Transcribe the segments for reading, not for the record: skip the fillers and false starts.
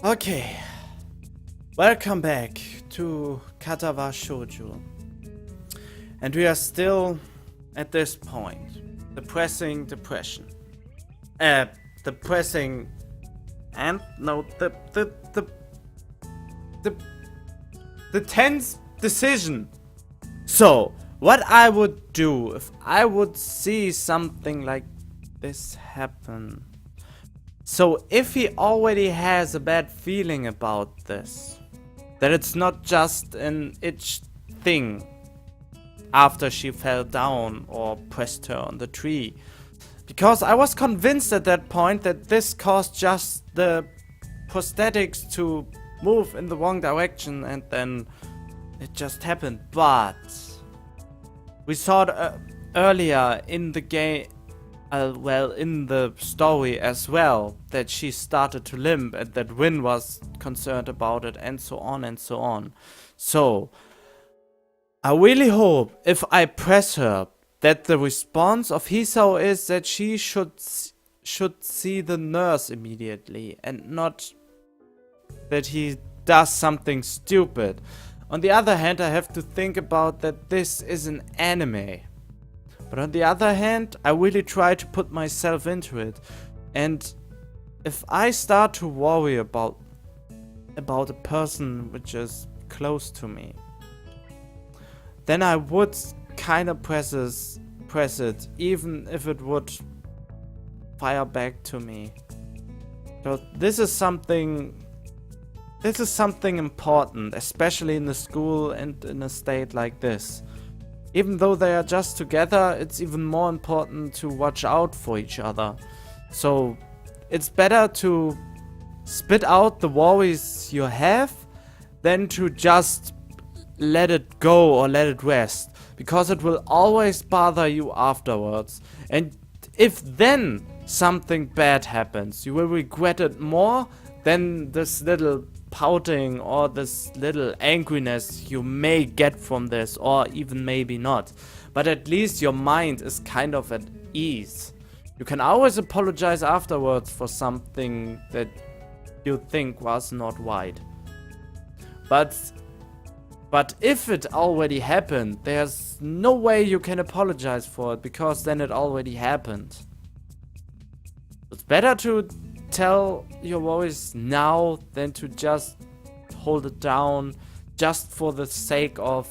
Okay, welcome back to Katawa Shoujo. And we are still at this point. Depressing depression. Depressing and no the tense decision. So, what I would do if I would see something like this happen. So if he already has a bad feeling about this, that it's not just an itch thing after she fell down or pressed her on the tree. Because I was convinced at that point that this caused just the prosthetics to move in the wrong direction and then it just happened. But we saw it earlier in the game. In the story as well, that she started to limp and that Win was concerned about it and so on and so on. So, I really hope if I press her that the response of Hisao is that she should see the nurse immediately and not that he does something stupid. On the other hand, I have to think about that this is an anime. But on the other hand, I really try to put myself into it. And if I start to worry about a person which is close to me, then I would kind of press it, even if it would fire back to me. So this is something important, especially in the school and in a state like this. Even though they are just together, it's even more important to watch out for each other. So it's better to spit out the worries you have than to just let it go or let it rest. Because it will always bother you afterwards. And if then something bad happens, you will regret it more than this little pouting or this little angriness you may get from this, or even maybe not. But at least your mind is kind of at ease. You can always apologize afterwards for something that you think was not right. But if it already happened, there's no way you can apologize for it, because then it already happened. It's better to tell your worries now than to just hold it down just for the sake of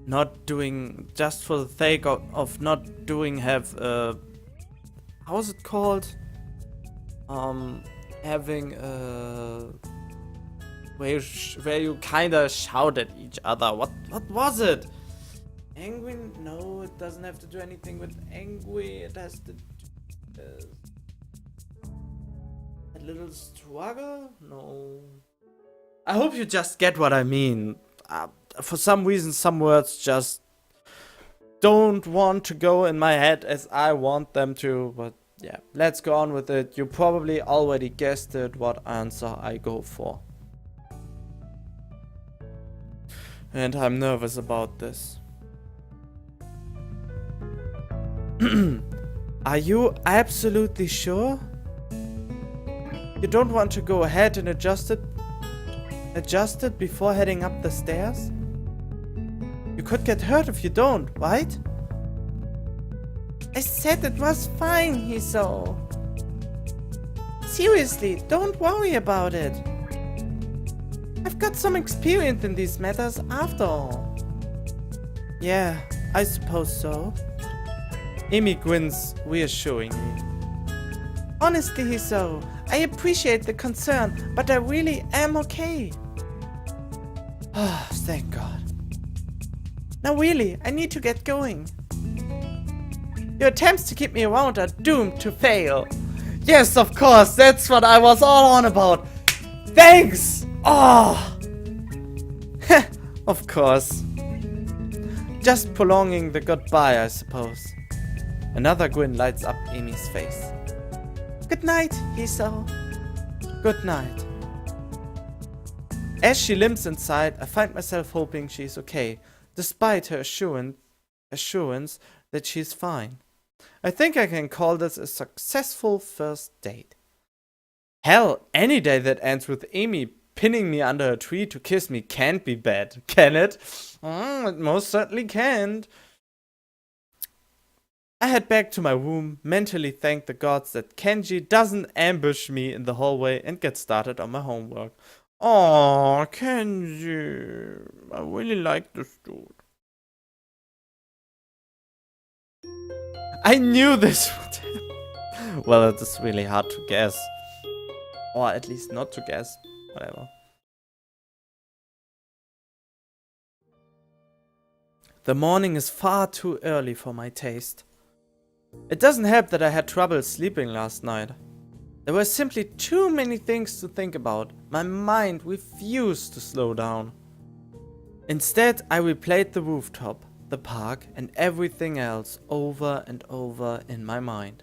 not doing, just for the sake of not doing, how's it called, having where you kinda shout at each other. What was it? Angry? No, it doesn't have to do anything with angry. It has to do a little struggle? No. I hope you just get what I mean. For some reason, some words just don't want to go in my head as I want them to. But yeah, let's go on with it. You probably already guessed it, what answer I go for. And I'm nervous about this. Are you absolutely sure? You don't want to go ahead and adjust it before heading up the stairs? You could get hurt if you don't, right? I said it was fine, Hisao. Seriously, don't worry about it. I've got some experience in these matters after all. Yeah, I suppose so. Amy grins reassuringly. Honestly, Hisao, I appreciate the concern, but I really am okay. Ah, thank God. Now really, I need to get going. Your attempts to keep me around are doomed to fail. Yes, of course, that's what I was all on about. Thanks! Oh! Of course. Just prolonging the goodbye, I suppose. Another grin lights up Amy's face. Good night, Hisao. Good night. As she limps inside, I find myself hoping she's okay, despite her assurance that she's fine. I think I can call this a successful first date. Hell, any day that ends with Amy pinning me under a tree to kiss me can't be bad, can it? It most certainly can't. I head back to my room, mentally thank the gods that Kenji doesn't ambush me in the hallway, and get started on my homework. Oh, Kenji. I really like this dude. I knew this would happen. Well, it is really hard to guess. Or at least not to guess. Whatever. The morning is far too early for my taste. It doesn't help that I had trouble sleeping last night. There were simply too many things to think about. My mind refused to slow down. Instead, I replayed the rooftop, the park, and everything else over and over in my mind.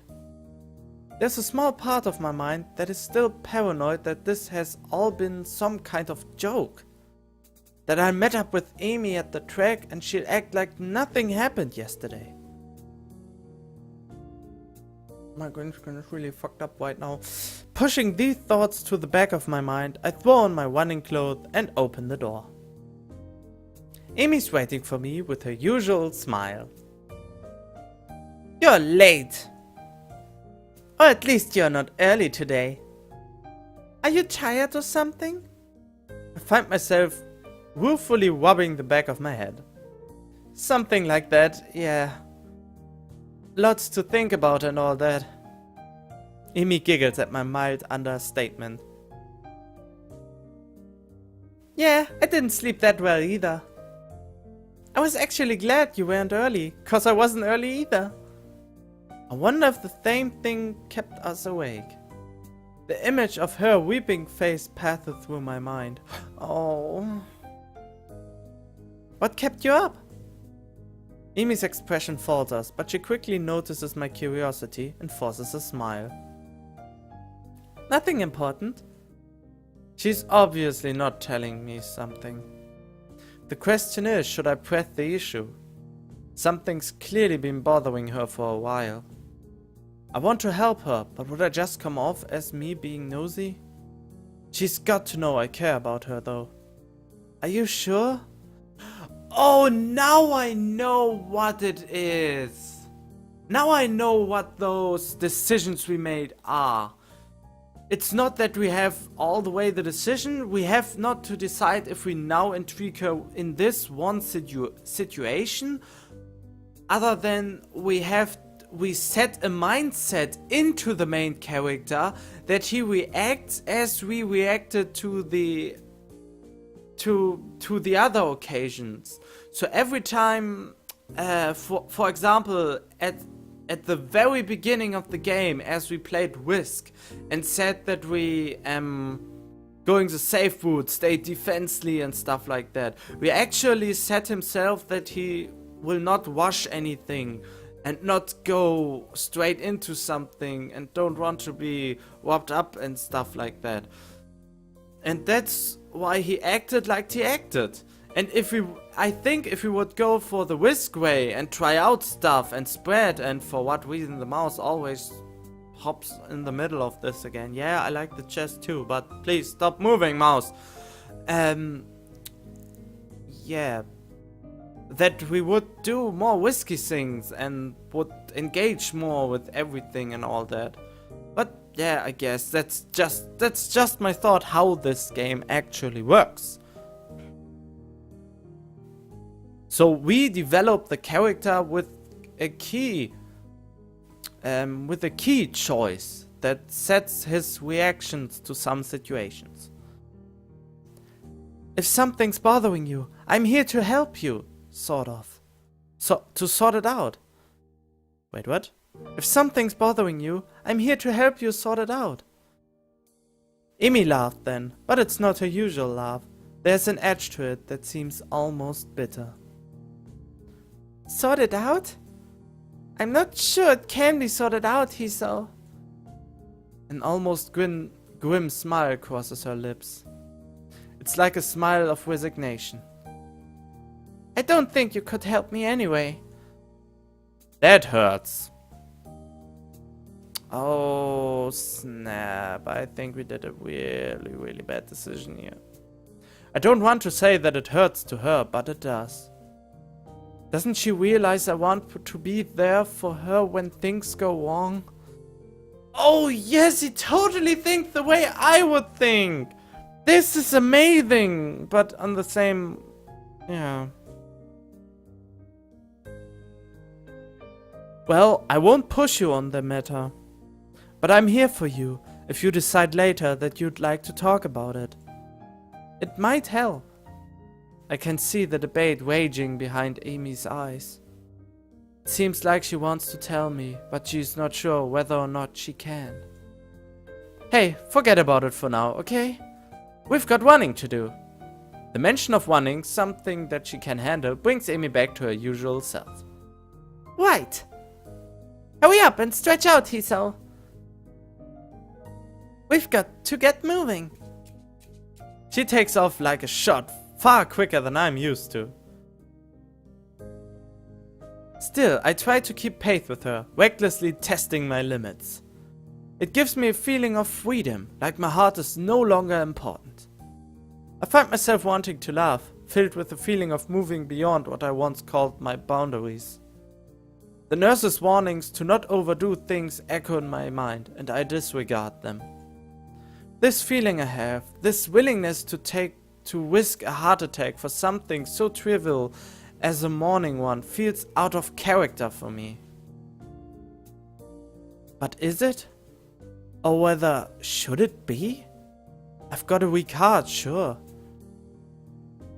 There's a small part of my mind that is still paranoid that this has all been some kind of joke. That I met up with Amy at the track and she'll act like nothing happened yesterday. My goodness, is really fucked up right now. Pushing these thoughts to the back of my mind, I throw on my running clothes and open the door. Amy's waiting for me with her usual smile. You're late. Or at least you're not early today. Are you tired or something? I find myself ruefully rubbing the back of my head. Something like that, yeah. Lots to think about and all that. Amy giggles at my mild understatement. Yeah, I didn't sleep that well either. I was actually glad you weren't early, cause I wasn't early either. I wonder if the same thing kept us awake. The image of her weeping face passed through my mind. Oh. What kept you up? Amy's expression falters, but she quickly notices my curiosity and forces a smile. Nothing important. She's obviously not telling me something. The question is, should I press the issue? Something's clearly been bothering her for a while. I want to help her, but would I just come off as me being nosy? She's got to know I care about her though. Are you sure? Oh, now I know what it is. Now I know what those decisions we made are. It's not that we have all the way the decision. We have not to decide if we now intrigue her in this one situation. Other than we set a mindset into the main character that he reacts as we reacted to the other occasions. So every time, for example, at the very beginning of the game, as we played Whisk and said that we going the safe route, stay defensively and stuff like that, we actually set himself that he will not rush anything and not go straight into something and don't want to be wrapped up and stuff like that. And that's why he acted like he acted. And I think if we would go for the Whisk way and try out stuff and spread, and for what reason the mouse always hops in the middle of this again. Yeah, I like the chest too, but please stop moving, mouse. Yeah. That we would do more whiskey things and would engage more with everything and all that. But yeah, I guess that's just my thought how this game actually works. So we develop the character with a key choice that sets his reactions to some situations. If something's bothering you, I'm here to help you, sort of. So to sort it out. Wait, what? If something's bothering you, I'm here to help you sort it out. Amy laughed then, but it's not her usual laugh. There's an edge to it that seems almost bitter. Sort it out? I'm not sure it can be sorted out, Hiso. An almost grim smile crosses her lips. It's like a smile of resignation. I don't think you could help me anyway. That hurts. Oh, snap. I think we did a really, really bad decision here. I don't want to say that it hurts to her, but it does. Doesn't she realize I want to be there for her when things go wrong? Oh, yes, he totally thinks the way I would think. This is amazing, but on the same... yeah. Well, I won't push you on the matter. But I'm here for you, if you decide later that you'd like to talk about it. It might help. I can see the debate raging behind Amy's eyes. It seems like she wants to tell me, but she's not sure whether or not she can. Hey, forget about it for now, okay? We've got running to do. The mention of running, something that she can handle, brings Amy back to her usual self. Right. Hurry up and stretch out, Hiso. We've got to get moving. She takes off like a shot, far quicker than I'm used to. Still, I try to keep pace with her, recklessly testing my limits. It gives me a feeling of freedom, like my heart is no longer important. I find myself wanting to laugh, filled with the feeling of moving beyond what I once called my boundaries. The nurse's warnings to not overdo things echo in my mind, and I disregard them. This feeling I have, this willingness to risk a heart attack for something so trivial as a morning one, feels out of character for me. But is it? Or whether should it be? I've got a weak heart, sure.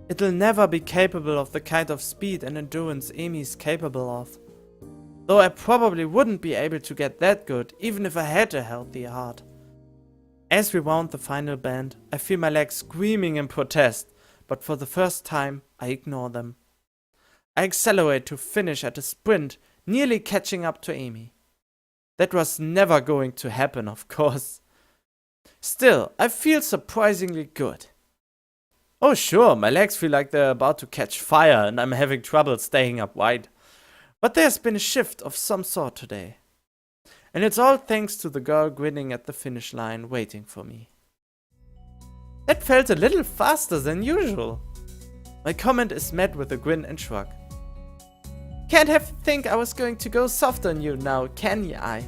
It'll never be capable of the kind of speed and endurance Amy's capable of. Though I probably wouldn't be able to get that good, even if I had a healthy heart. As we round the final bend, I feel my legs screaming in protest, but for the first time, I ignore them. I accelerate to finish at a sprint, nearly catching up to Amy. That was never going to happen, of course. Still, I feel surprisingly good. Oh sure, my legs feel like they're about to catch fire and I'm having trouble staying upright. But there's been a shift of some sort today. And it's all thanks to the girl grinning at the finish line waiting for me. That felt a little faster than usual. My comment is met with a grin and shrug. Can't have you think I was going to go soft on you now, can I?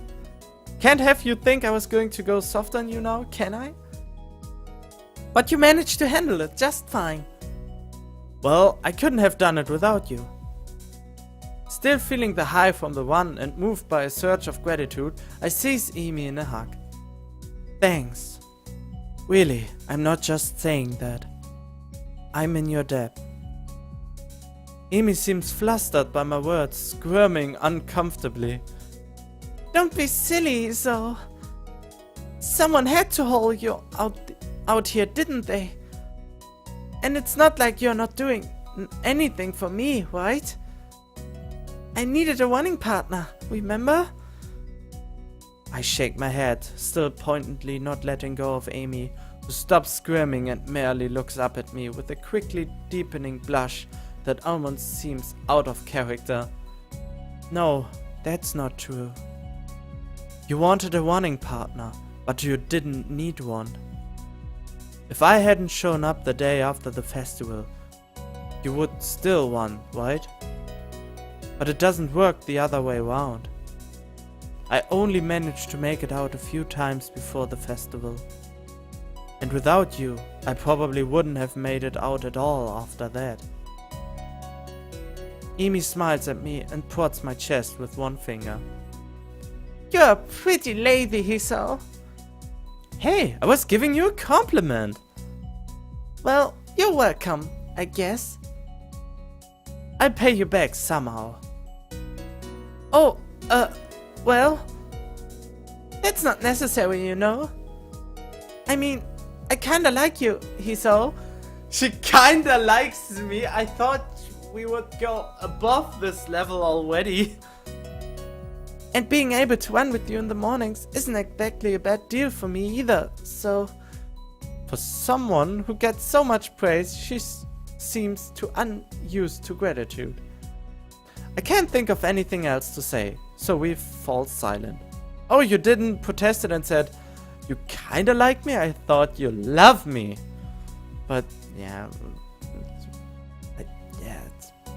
Can't have you think I was going to go soft on you now, can I? But you managed to handle it just fine. Well, I couldn't have done it without you. Still feeling the high from the run and moved by a surge of gratitude, I seize Amy in a hug. Thanks. Really, I'm not just saying that. I'm in your debt. Amy seems flustered by my words, squirming uncomfortably. Don't be silly, so... Someone had to haul you out here, didn't they? And it's not like you're not doing anything for me, right? I needed a running partner, remember? I shake my head, still pointedly not letting go of Amy, who stops squirming and merely looks up at me with a quickly deepening blush that almost seems out of character. No, that's not true. You wanted a running partner, but you didn't need one. If I hadn't shown up the day after the festival, you would still want, right? But it doesn't work the other way around. I only managed to make it out a few times before the festival. And without you, I probably wouldn't have made it out at all after that. Amy smiles at me and prods my chest with one finger. You're pretty lazy, Hiso. Hey, I was giving you a compliment. Well, you're welcome, I guess. I'll pay you back somehow. Oh, well, that's not necessary, you know. I mean, I kinda like you, Hiso. She kinda likes me. I thought we would go above this level already. And being able to run with you in the mornings isn't exactly a bad deal for me either, so... For someone who gets so much praise, she seems too unused to gratitude. I can't think of anything else to say, so we fall silent. Oh, you didn't protest it and said, you kinda like me? I thought you love me. But, yeah.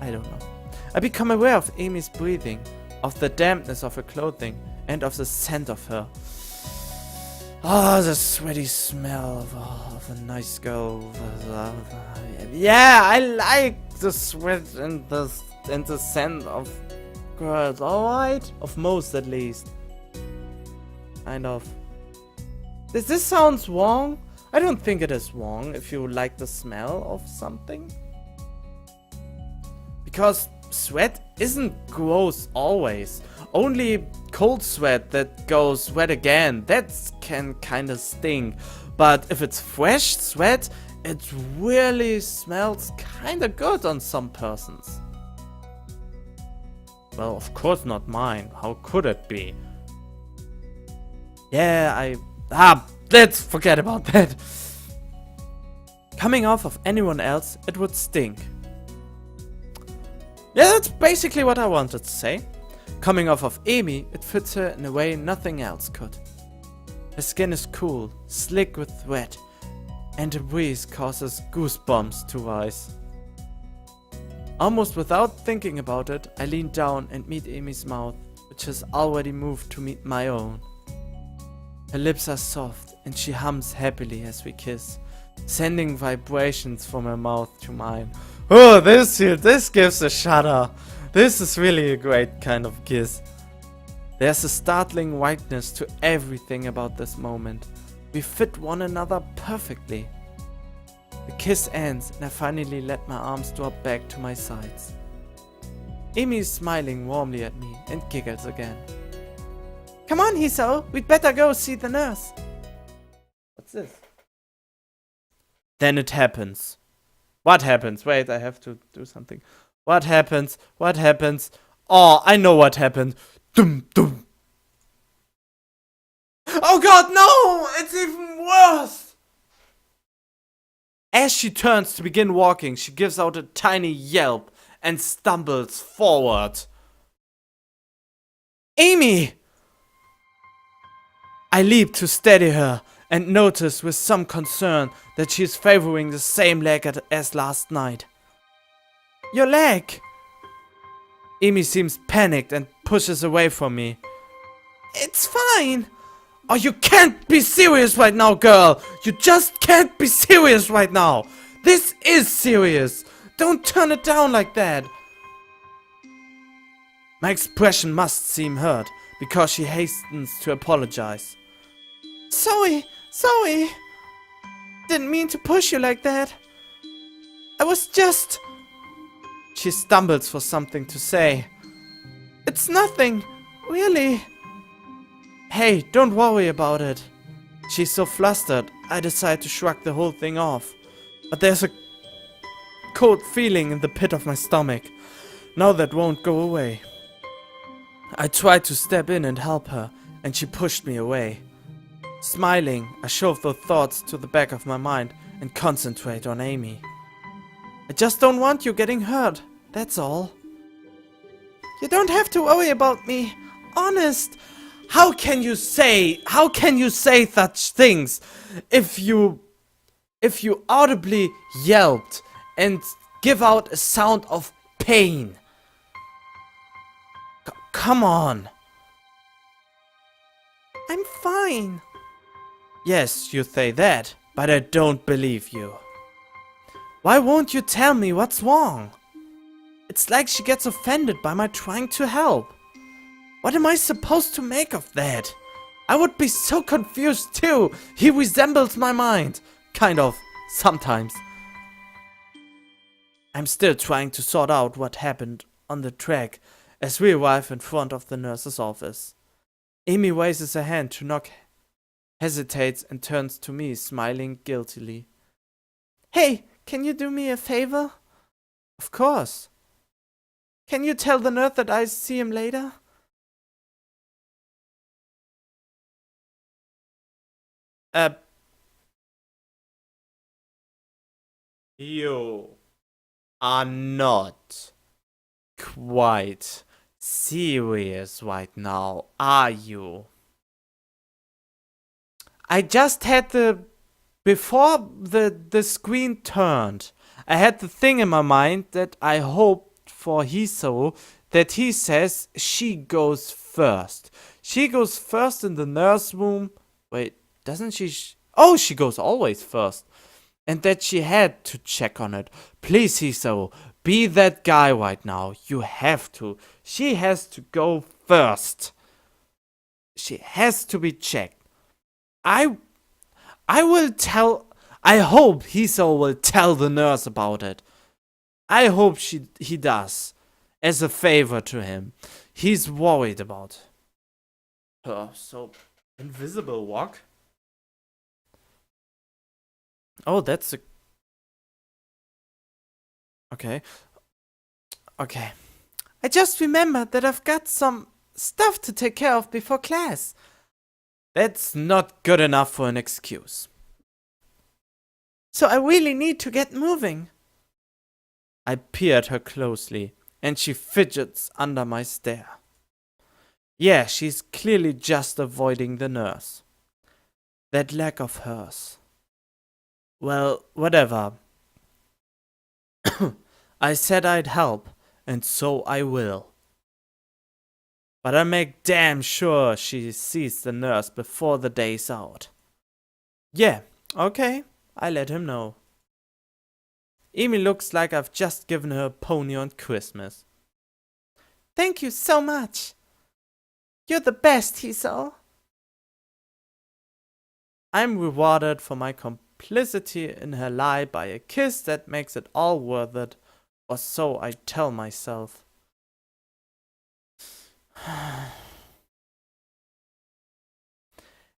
I don't know. I become aware of Amy's breathing, of the dampness of her clothing, and of the scent of her. Oh, the sweaty smell of a nice girl. Yeah, I like the sweat and the scent of girls. Alright? Of most, at least. Kind of. This sounds wrong. I don't think it is wrong if you like the smell of something. Because sweat isn't gross always. Only cold sweat that goes wet again, that can kinda sting. But if it's fresh sweat, it really smells kinda good on some persons. Well, of course not mine. How could it be? Yeah, let's forget about that. Coming off of anyone else, it would stink. Yeah, that's basically what I wanted to say. Coming off of Amy, it fits her in a way nothing else could. Her skin is cool, slick with sweat, and a breeze causes goosebumps to rise. Almost without thinking about it, I lean down and meet Amy's mouth, which has already moved to meet my own. Her lips are soft, and she hums happily as we kiss, sending vibrations from her mouth to mine. Oh, this gives a shudder. This is really a great kind of kiss. There's a startling whiteness to everything about this moment. We fit one another perfectly. The kiss ends and I finally let my arms drop back to my sides. Amy is smiling warmly at me and giggles again. Come on, Hiso, we'd better go see the nurse. What's this? Then it happens. What happens? Wait, I have to do something. What happens? What happens? Oh, I know what happened. Dum dum. Oh god, no! It's even worse! As she turns to begin walking, she gives out a tiny yelp and stumbles forward. Amy! I leap to steady her and notice with some concern that she is favoring the same leg as last night. Your leg! Amy seems panicked and pushes away from me. It's fine! Oh, you can't be serious right now, girl! You just can't be serious right now! This is serious! Don't turn it down like that! My expression must seem hurt, because she hastens to apologize. Sorry! Didn't mean to push you like that. I was just... She stumbles for something to say. It's nothing, really. Hey, don't worry about it. She's so flustered, I decide to shrug the whole thing off. But there's a cold feeling in the pit of my stomach. Now that won't go away. I tried to step in and help her, and she pushed me away. Smiling, I shove those thoughts to the back of my mind and concentrate on Amy. I just don't want you getting hurt, that's all. You don't have to worry about me, honest. How can you say such things if you audibly yelped and give out a sound of pain? Come on. I'm fine. Yes, you say that, but I don't believe you. Why won't you tell me what's wrong? It's like she gets offended by my trying to help. What am I supposed to make of that? I would be so confused too. He resembles my mind. Kind of. Sometimes. I'm still trying to sort out what happened on the track as we arrive in front of the nurse's office. Amy raises her hand to knock, hesitates and turns to me, smiling guiltily. Hey, can you do me a favor? Of course. Can you tell the nurse that I see him later? You are not quite serious right now, are you? I just had before the screen turned, I had the thing in my mind that I hoped for Hiso, that he says she goes first. She goes first in the nurse room. Wait, doesn't she? Oh, she goes always first. And that she had to check on it. Please, Hiso, be that guy right now. You have to. She has to go first. She has to be checked. I will tell. I hope Hiso will tell the nurse about it. I hope he does. As a favor to him. He's worried about her. So, invisible walk? Oh, that's a... Okay. Okay. I just remembered that I've got some stuff to take care of before class. That's not good enough for an excuse. So I really need to get moving. I peer at her closely, and she fidgets under my stare. Yeah, she's clearly just avoiding the nurse. That lack of hers. Well, whatever. I said I'd help, and so I will. But I make damn sure she sees the nurse before the day's out. Yeah, okay, I let him know. Amy looks like I've just given her a pony on Christmas. Thank you so much. You're the best, Hiso. I'm rewarded for my complicity in her lie by a kiss that makes it all worth it, or so I tell myself.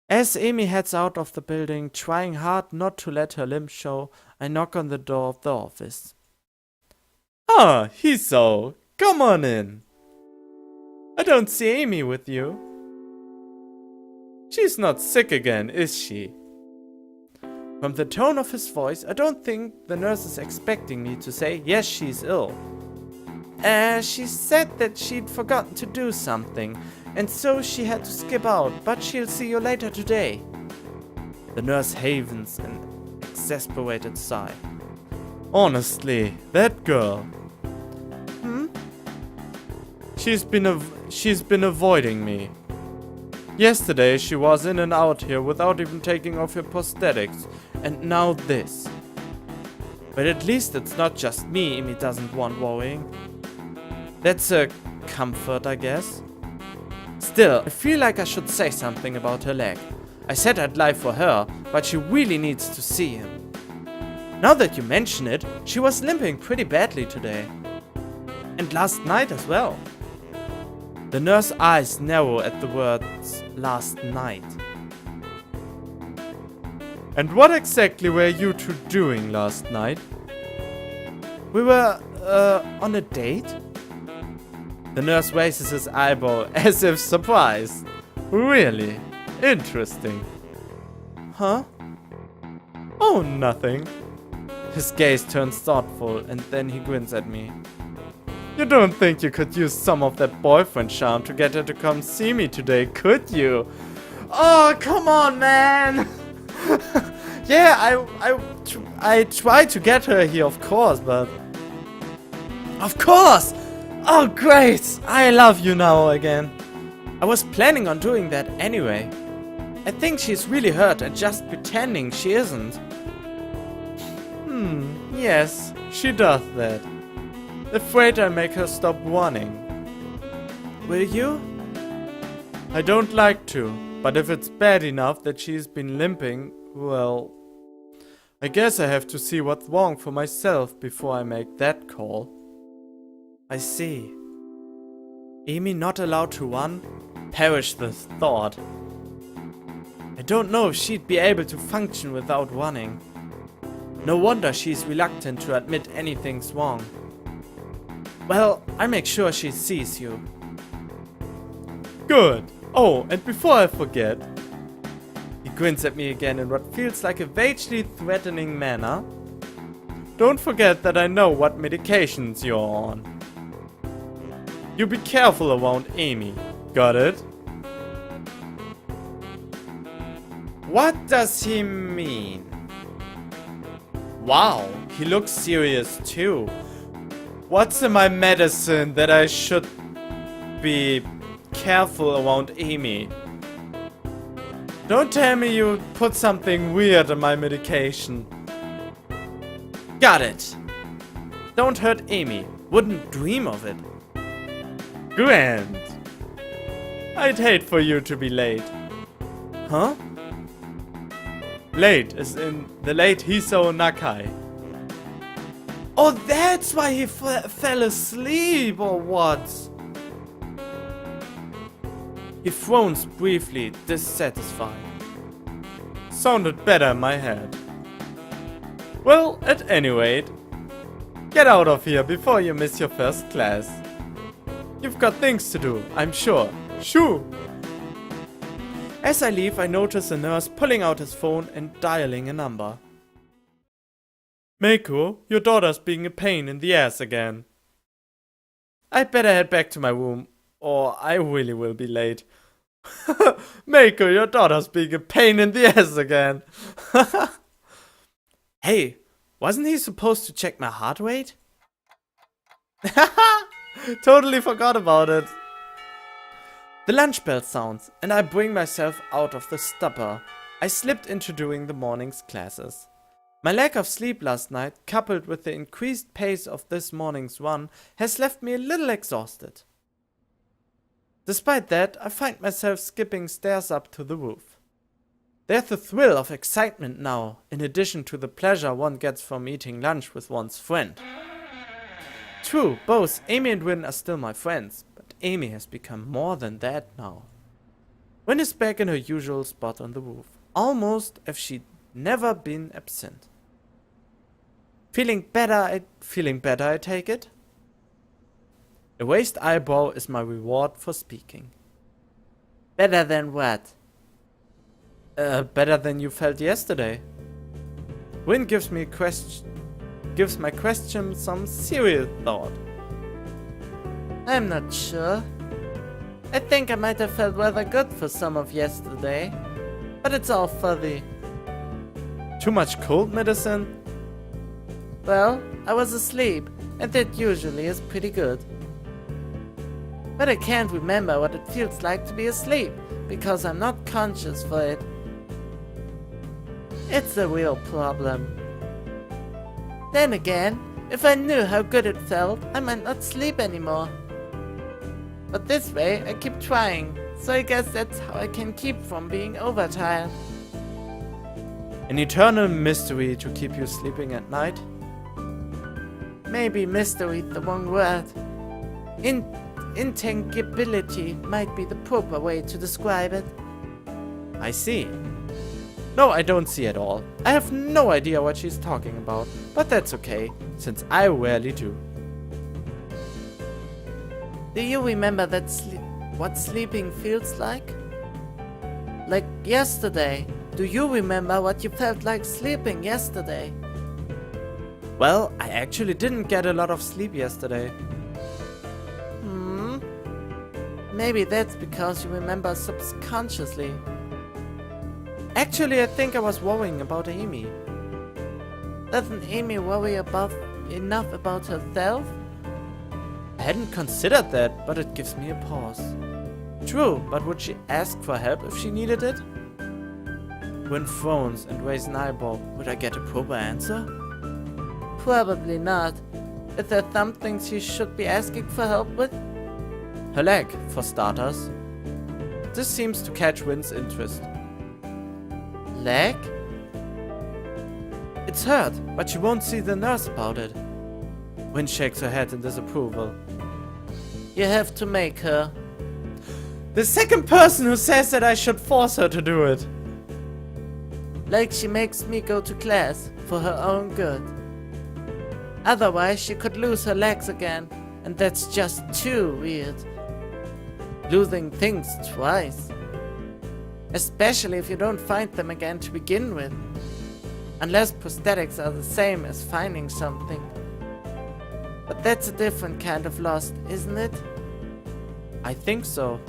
As Amy heads out of the building, trying hard not to let her limbs show, I knock on the door of the office. Ah, Hiso, come on in. I don't see Amy with you. She's not sick again, is she? From the tone of his voice, I don't think the nurse is expecting me to say, yes, she's ill. She said that she'd forgotten to do something, and so she had to skip out, but she'll see you later today. The nurse havens an exasperated sigh. Honestly, that girl. She's been avoiding me. Yesterday she was in and out here without even taking off her prosthetics, and now this. But at least it's not just me Amy doesn't want worrying. That's a comfort, I guess. Still, I feel like I should say something about her leg. I said I'd lie for her, but she really needs to see him. Now that you mention it, she was limping pretty badly today. And last night as well. The nurse's eyes narrow at the words, last night. And what exactly were you two doing last night? We were, on a date? The nurse raises his eyebrow as if surprised. Really? Interesting. Huh? Oh, nothing. His gaze turns thoughtful and then he grins at me. You don't think you could use some of that boyfriend charm to get her to come see me today, could you? Oh, come on, man! Yeah, I tried to get her here, of course, but... Of course! Oh, great! I love you now again. I was planning on doing that anyway. I think she's really hurt and just pretending she isn't. Yes, she does that. Afraid I'll make her stop running. Will you? I don't like to, but if it's bad enough that she's been limping, well... I guess I have to see what's wrong for myself before I make that call. I see. Amy not allowed to run? Perish the thought. I don't know if she'd be able to function without running. No wonder she's reluctant to admit anything's wrong. Well, I'll make sure she sees you. Good. Oh, and before I forget... He grins at me again in what feels like a vaguely threatening manner. Don't forget that I know what medications you're on. You be careful around Amy. Got it? What does he mean? Wow, he looks serious too. What's in my medicine that I should be careful around Amy? Don't tell me you put something weird in my medication. Got it. Don't hurt Amy. Wouldn't dream of it. Grand. I'd hate for you to be late. Huh? Late is in the late Hiso Nakai. Oh, that's why he fell asleep, or what? He frowns briefly, dissatisfied. Sounded better in my head. Well, at any rate, get out of here before you miss your first class. You've got things to do, I'm sure. Shoo! As I leave, I notice a nurse pulling out his phone and dialing a number. Meiko, your daughter's being a pain in the ass again. I'd better head back to my room, or I really will be late. Meiko, your daughter's being a pain in the ass again. Hey, wasn't he supposed to check my heart rate? Totally forgot about it. The lunch bell sounds, and I bring myself out of the stupor I slipped into during the morning's classes. My lack of sleep last night, coupled with the increased pace of this morning's run, has left me a little exhausted. Despite that, I find myself skipping stairs up to the roof. There's the thrill of excitement now, in addition to the pleasure one gets from eating lunch with one's friend. True, both Amy and Win are still my friends, but Amy has become more than that now. Win is back in her usual spot on the roof, almost as if she'd never been absent. Feeling better, I take it? A raised eyebrow is my reward for speaking. Better than what? Better than you felt yesterday. Win gives my question some serious thought. I'm not sure. I think I might have felt rather good for some of yesterday, but it's all fuzzy. Too much cold medicine? Well, I was asleep, and that usually is pretty good. But I can't remember what it feels like to be asleep, because I'm not conscious for it. It's a real problem. Then again, if I knew how good it felt, I might not sleep anymore. But this way, I keep trying, so I guess that's how I can keep from being overtired. An eternal mystery to keep you sleeping at night? Maybe mystery the wrong word. Intangibility might be the proper way to describe it. I see. No, I don't see at all. I have no idea what she's talking about, but that's okay, since I rarely do. Do you remember what sleeping feels like? Like yesterday. Do you remember what you felt like sleeping yesterday? Well, I actually didn't get a lot of sleep yesterday. Maybe that's because you remember subconsciously. Actually, I think I was worrying about Amy. Doesn't Amy worry enough about herself? I hadn't considered that, but it gives me a pause. True, but would she ask for help if she needed it? When frowns and raises an eyebrow, would I get a proper answer? Probably not. Is there something she should be asking for help with? Her leg, for starters. This seems to catch Win's interest. Leg? It's hurt, but she won't see the nurse about it. Win shakes her head in disapproval. You have to make her. The second person who says that I should force her to do it. Like she makes me go to class for her own good. Otherwise she could lose her legs again, and that's just too weird. Losing things twice. Especially if you don't find them again to begin with. Unless prosthetics are the same as finding something. But that's a different kind of lost, isn't it? I think so.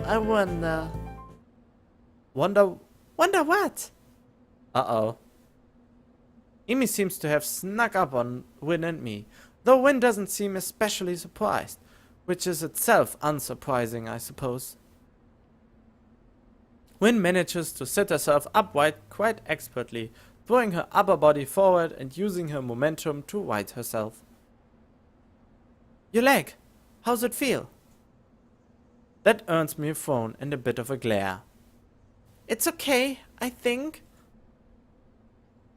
I wonder. Wonder what? Uh-oh. Amy seems to have snuck up on Win and me, though Win doesn't seem especially surprised, which is itself unsurprising, I suppose. Win manages to sit herself upright quite expertly, throwing her upper body forward and using her momentum to right herself. Your leg, how's it feel? That earns me a frown and a bit of a glare. It's okay, I think.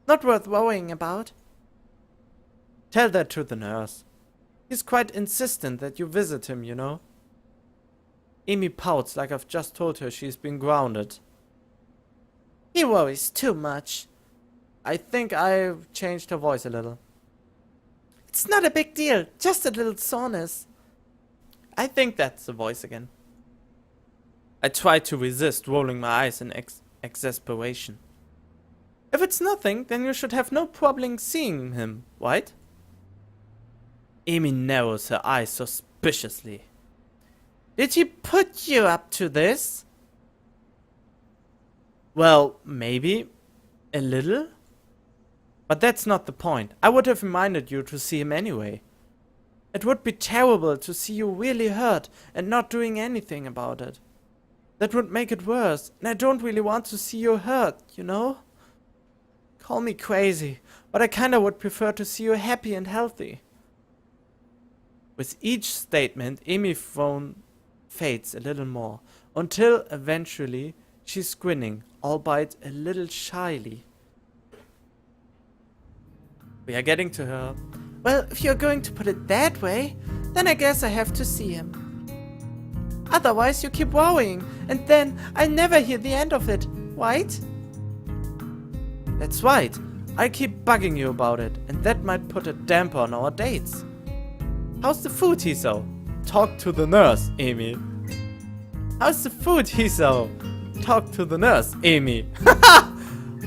Not worth worrying about. Tell that to the nurse. He's quite insistent that you visit him, you know. Amy pouts like I've just told her she's been grounded. He worries too much. I think I've changed her voice a little. It's not a big deal, just a little soreness. I think that's the voice again. I try to resist rolling my eyes in exasperation. If it's nothing, then you should have no problem seeing him, right? Amy narrows her eyes suspiciously. Did he put you up to this? Well, maybe. A little? But that's not the point. I would have reminded you to see him anyway. It would be terrible to see you really hurt and not doing anything about it. That would make it worse, and I don't really want to see you hurt, you know? Call me crazy, but I kinda would prefer to see you happy and healthy. With each statement, Amy's frown fades a little more, until eventually she's grinning, albeit a little shyly. We are getting to her. Well, if you're going to put it that way, then I guess I have to see him. Otherwise you keep worrying, and then I never hear the end of it, right? That's right. I keep bugging you about it, and that might put a damper on our dates. How's the food, Hiso? Talk to the nurse, Amy. How's the food, Hiso? Talk to the nurse, Amy.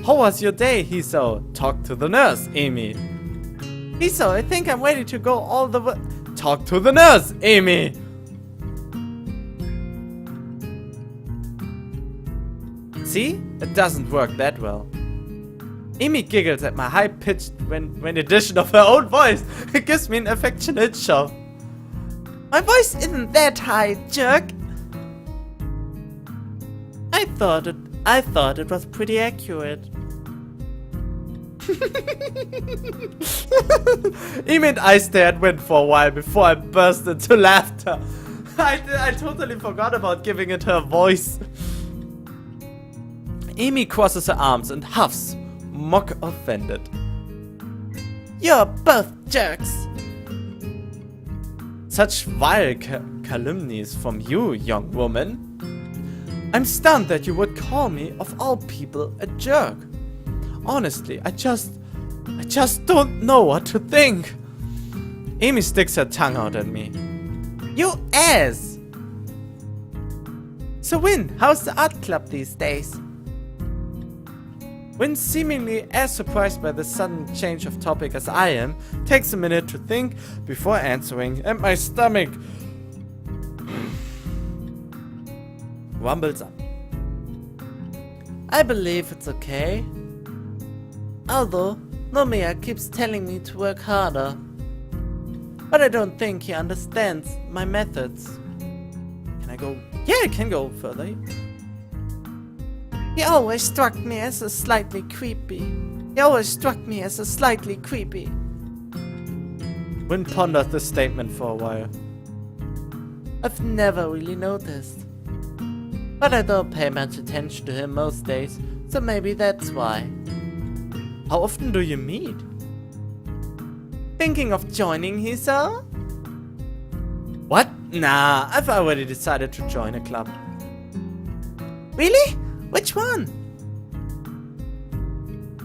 How was your day, Hiso? Talk to the nurse, Amy. Hiso, I think I'm ready to go all the way. Talk to the nurse, Amy. See? It doesn't work that well. Amy giggles at my high-pitched rendition of her own voice. It gives me an affectionate shove. My voice isn't that high, jerk. I thought it was pretty accurate. Amy and I stared Win for a while before I burst into laughter. I totally forgot about giving it her voice. Amy crosses her arms and huffs, mock offended. You're both jerks. Such vile calumnies from you, young woman. I'm stunned that you would call me, of all people, a jerk. Honestly, I just don't know what to think. Amy sticks her tongue out at me. You ass! So Win, how's the art club these days? Win, seemingly as surprised by the sudden change of topic as I am, takes a minute to think before answering, and my stomach rumbles up. I believe it's okay. Although, Nomiya keeps telling me to work harder. But I don't think he understands my methods. Can I go? Yeah, I can go further. He always struck me as a slightly creepy. Win pondered the statement for a while. I've never really noticed. But I don't pay much attention to him most days, so maybe that's why. How often do you meet? Thinking of joining, Hiso? What? Nah, I've already decided to join a club. Really? Which one?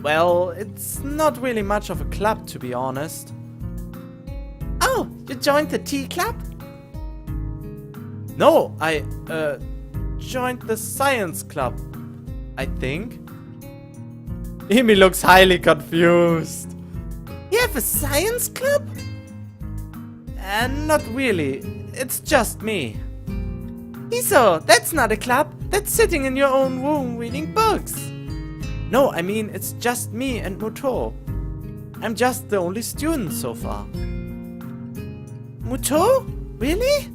Well, it's not really much of a club, to be honest. Oh, you joined the tea club? No, I joined the science club, I think. Amy looks highly confused. You have a science club? Not really. It's just me. Hiso, that's not a club. that's sitting in your own room reading books. No, I mean, it's just me and Muto. I'm just the only student so far. Muto? Really?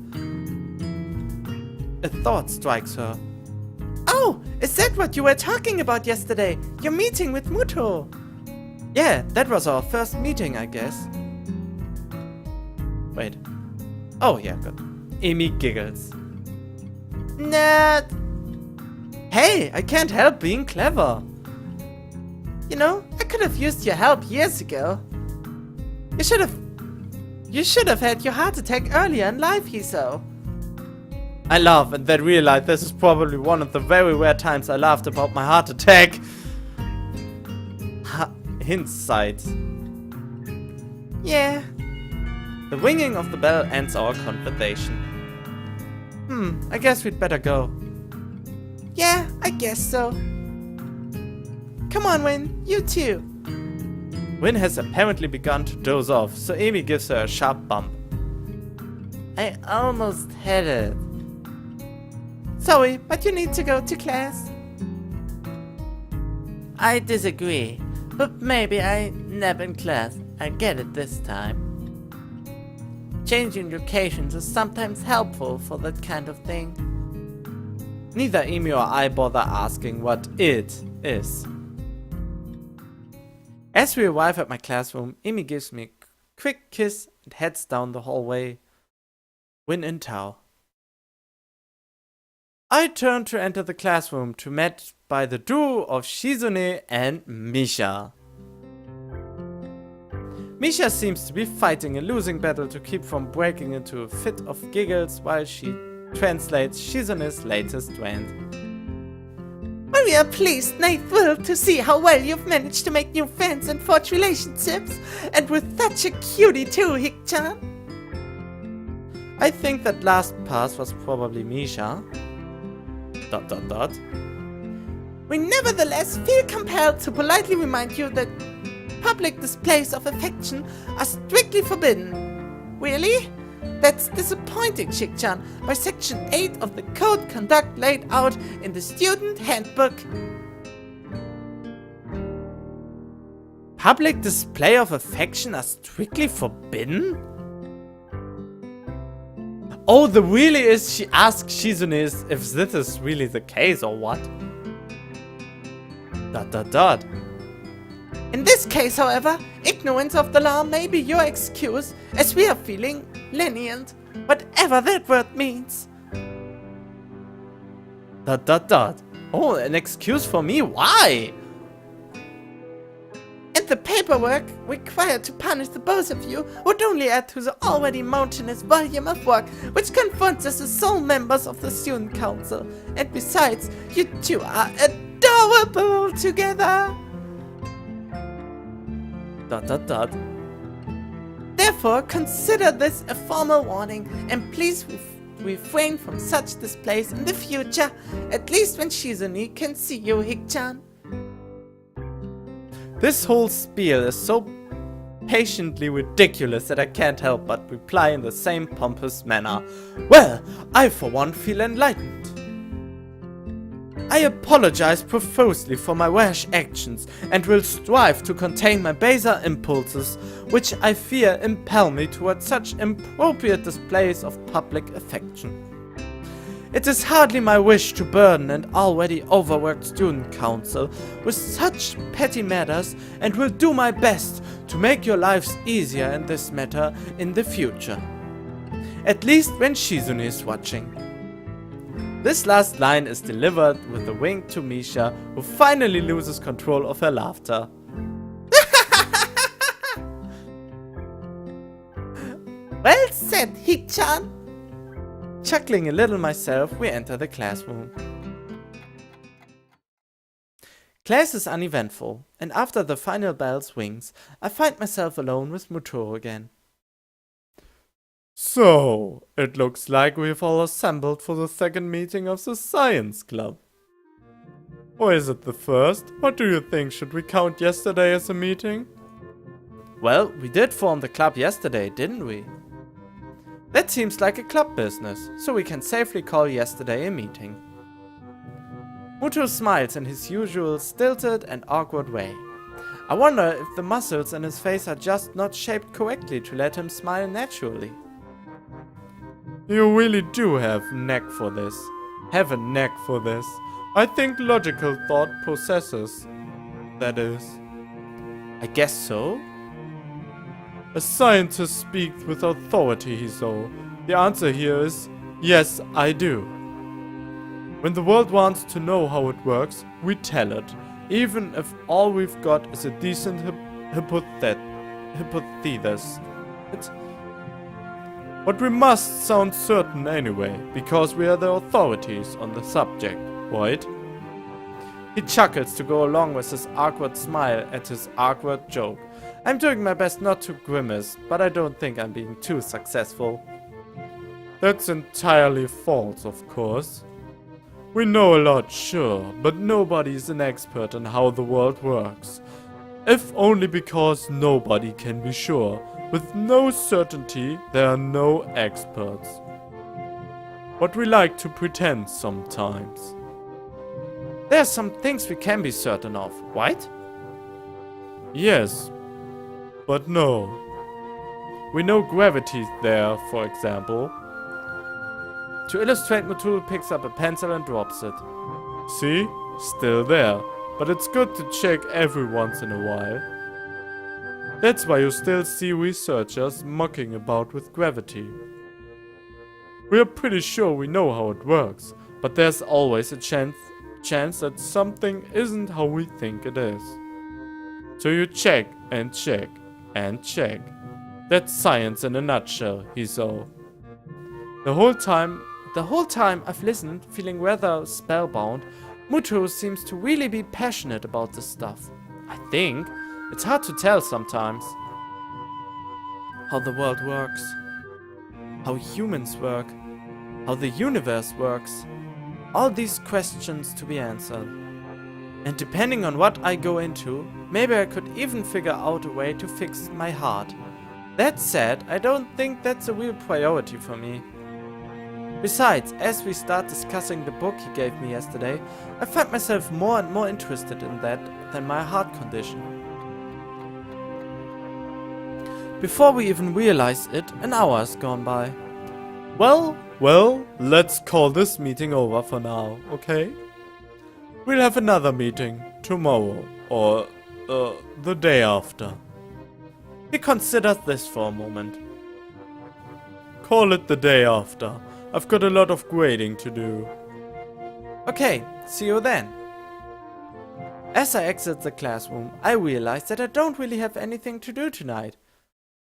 A thought strikes her. Oh, is that what you were talking about yesterday? Your meeting with Muto? Yeah, that was our first meeting, I guess. Wait. Oh, yeah, good. Amy giggles. Nerd! Hey, I can't help being clever. You know, I could have used your help years ago. You should have had your heart attack earlier in life, Hiso. I laugh and then realize this is probably one of the very rare times I laughed about my heart attack. Hindsight. Yeah. The ringing of the bell ends our conversation. I guess we'd better go. Yeah, I guess so. Come on, Win, you too. Win has apparently begun to doze off, so Amy gives her a sharp bump. I almost had it. Sorry, but you need to go to class. I disagree, but maybe I nap in class. I get it this time. Changing locations is sometimes helpful for that kind of thing. Neither Amy or I bother asking what it is. As we arrive at my classroom, Amy gives me a quick kiss and heads down the hallway. Win in tow. I turn to enter the classroom to met by the duo of Shizune and Misha. Misha seems to be fighting a losing battle to keep from breaking into a fit of giggles while she translates Shizune's latest rant. Well, we are pleased and thrilled to see how well you've managed to make new friends and forge relationships, and with such a cutie too, Hik-chan. I think that last pass was probably Misha. ... We nevertheless feel compelled to politely remind you that public displays of affection are strictly forbidden. Really? That's disappointing, Shik-chan, by Section 8 of the Code Conduct laid out in the Student Handbook. Public display of affection are strictly forbidden? Oh, the really is she asks Shizune if this is really the case or what? ... In this case, however, ignorance of the law may be your excuse, as we are feeling lenient, whatever that word means. ... Oh, an excuse for me? Why? And the paperwork required to punish the both of you would only add to the already mountainous volume of work which confronts us as sole members of the student council. And besides, you two are adorable together. ... Therefore, consider this a formal warning, and please refrain from such displays in the future, at least when Shizune can see you, Hik-chan. This whole spiel is so patiently ridiculous that I can't help but reply in the same pompous manner. Well, I for one feel enlightened. I apologize profusely for my rash actions and will strive to contain my baser impulses, which I fear impel me towards such inappropriate displays of public affection. It is hardly my wish to burden an already overworked student council with such petty matters, and will do my best to make your lives easier in this matter in the future. At least when Shizune is watching. This last line is delivered with a wink to Misha, who finally loses control of her laughter. Well said, Hik-chan! Chuckling a little myself, we enter the classroom. Class is uneventful, and after the final bell rings, I find myself alone with Mutoro again. So, it looks like we've all assembled for the second meeting of the Science Club. Or is it the first? What do you think? Should we count yesterday as a meeting? Well, we did form the club yesterday, didn't we? That seems like a club business, so we can safely call yesterday a meeting. Muto smiles in his usual stilted and awkward way. I wonder if the muscles in his face are just not shaped correctly to let him smile naturally. You really do have a knack for this. Have a knack for this. I think logical thought processes. That is. I guess so. A scientist speaks with authority, Hiso. The answer here is yes, I do. When the world wants to know how it works, we tell it, even if all we've got is a decent hypothesis. But we must sound certain anyway, because we are the authorities on the subject, right? He chuckles to go along with his awkward smile at his awkward joke. I'm doing my best not to grimace, but I don't think I'm being too successful. That's entirely false, of course. We know a lot, sure, but nobody's an expert on how the world works. If only because nobody can be sure. With no certainty, there are no experts. But we like to pretend sometimes. There are some things we can be certain of, right? Yes, but no. We know gravity's there, for example. To illustrate, Mutu picks up a pencil and drops it. See? Still there. But it's good to check every once in a while. That's why you still see researchers mucking about with gravity. We are pretty sure we know how it works, but there's always a chance that something isn't how we think it is. So you check and check and check. That's science in a nutshell, Hiso. The whole time I've listened, feeling rather spellbound, Muto seems to really be passionate about this stuff. I think. It's hard to tell sometimes. How the world works. How humans work. How the universe works. All these questions to be answered. And depending on what I go into, maybe I could even figure out a way to fix my heart. That said, I don't think that's a real priority for me. Besides, as we start discussing the book he gave me yesterday, I find myself more and more interested in that than my heart condition. Before we even realize it, an hour has gone by. Well, let's call this meeting over for now, okay? We'll have another meeting tomorrow, or the day after. He considered this for a moment. Call it the day after. I've got a lot of grading to do. Okay, see you then. As I exit the classroom, I realize that I don't really have anything to do tonight.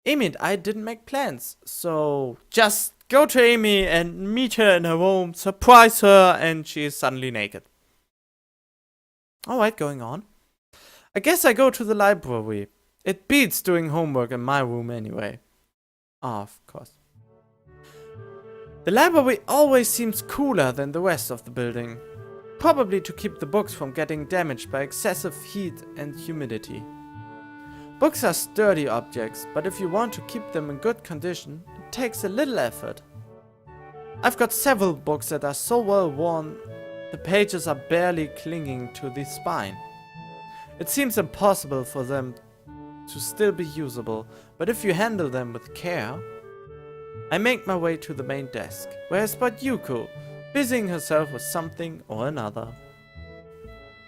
Amy and I didn't make plans, so just go to Amy and meet her in her room, surprise her, and she is suddenly naked. Alright, going on. I guess I go to the library. It beats doing homework in my room anyway. Of course. The library always seems cooler than the rest of the building. Probably to keep the books from getting damaged by excessive heat and humidity. Books are sturdy objects, but if you want to keep them in good condition, it takes a little effort. I've got several books that are so well worn, the pages are barely clinging to the spine. It seems impossible for them to still be usable, but if you handle them with care... I make my way to the main desk, where I spot Yuko, busying herself with something or another.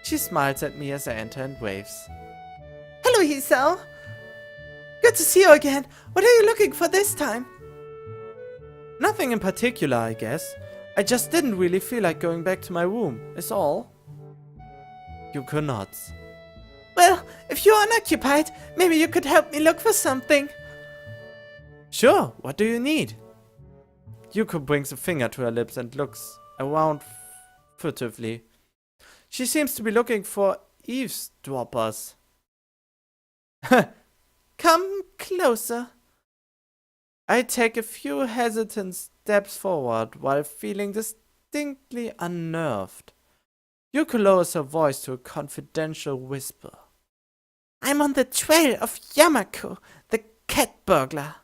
She smiles at me as I enter and waves. Hello, Hiso! Good to see you again. What are you looking for this time? Nothing in particular, I guess. I just didn't really feel like going back to my room, is all. Yuko nods. Well, if you're unoccupied, maybe you could help me look for something. Sure, what do you need? Yuko brings a finger to her lips and looks around furtively. She seems to be looking for eavesdroppers. Come closer. I take a few hesitant steps forward while feeling distinctly unnerved. Yuko lowers her voice to a confidential whisper. I'm on the trail of Yamako, the cat burglar.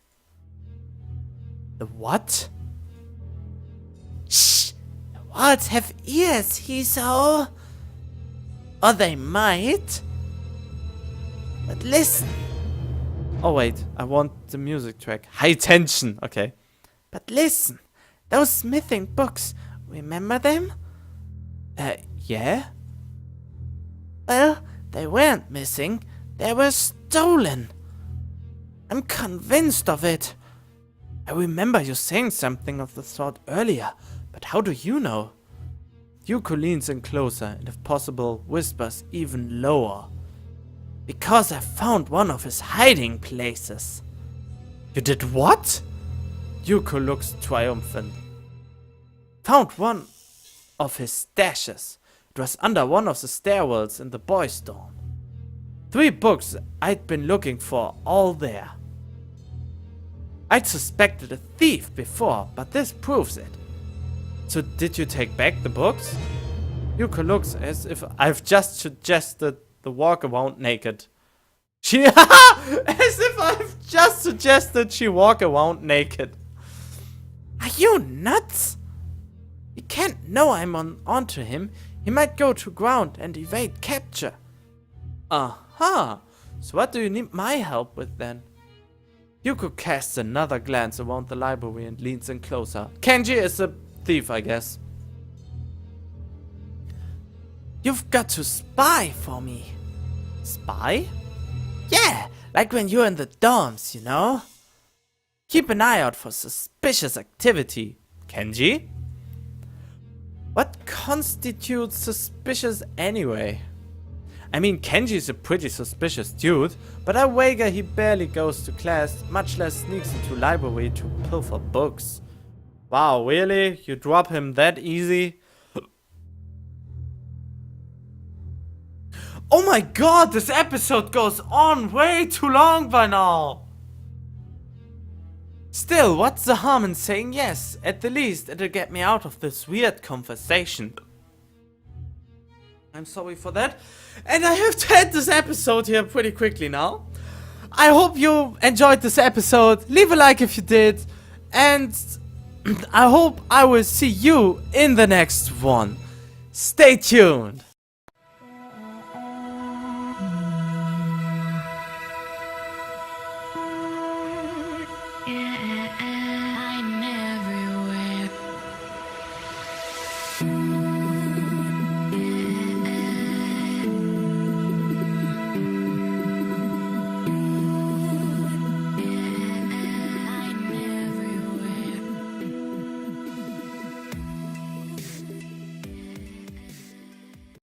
The what? Shh! The walls have ears, Hiso! Or they might. But listen. Oh wait, I want the music track. High tension, okay. But listen, those missing books, remember them? Yeah? Well, they weren't missing, they were stolen. I'm convinced of it. I remember you saying something of the sort earlier, but how do you know? Yuko leans in closer and if possible whispers even lower. Because I found one of his hiding places. You did what? Yuko looks triumphant. Found one of his stashes. It was under one of the stairwells in the boys' dorm. 3 books I'd been looking for, all there. I'd suspected a thief before, but this proves it. So did you take back the books? Yuko looks as if I've just suggested the walk around naked. As if I've just suggested she walk around naked. Are you nuts? He can't know I'm onto him. He might go to ground and evade capture. Aha. So what do you need my help with then? Yuko casts another glance around the library and leans in closer. Kenji is a thief, I guess. You've got to spy for me. Spy? Yeah, like when you're in the dorms, you know? Keep an eye out for suspicious activity. Kenji? What constitutes suspicious anyway? I mean, Kenji's a pretty suspicious dude, but I wager he barely goes to class, much less sneaks into library to pilfer books. Wow, really? You drop him that easy? Oh my god, this episode goes on way too long by now! Still, what's the harm in saying yes? At the least, it'll get me out of this weird conversation. I'm sorry for that. And I have to end this episode here pretty quickly now. I hope you enjoyed this episode. Leave a like if you did. And I hope I will see you in the next one. Stay tuned.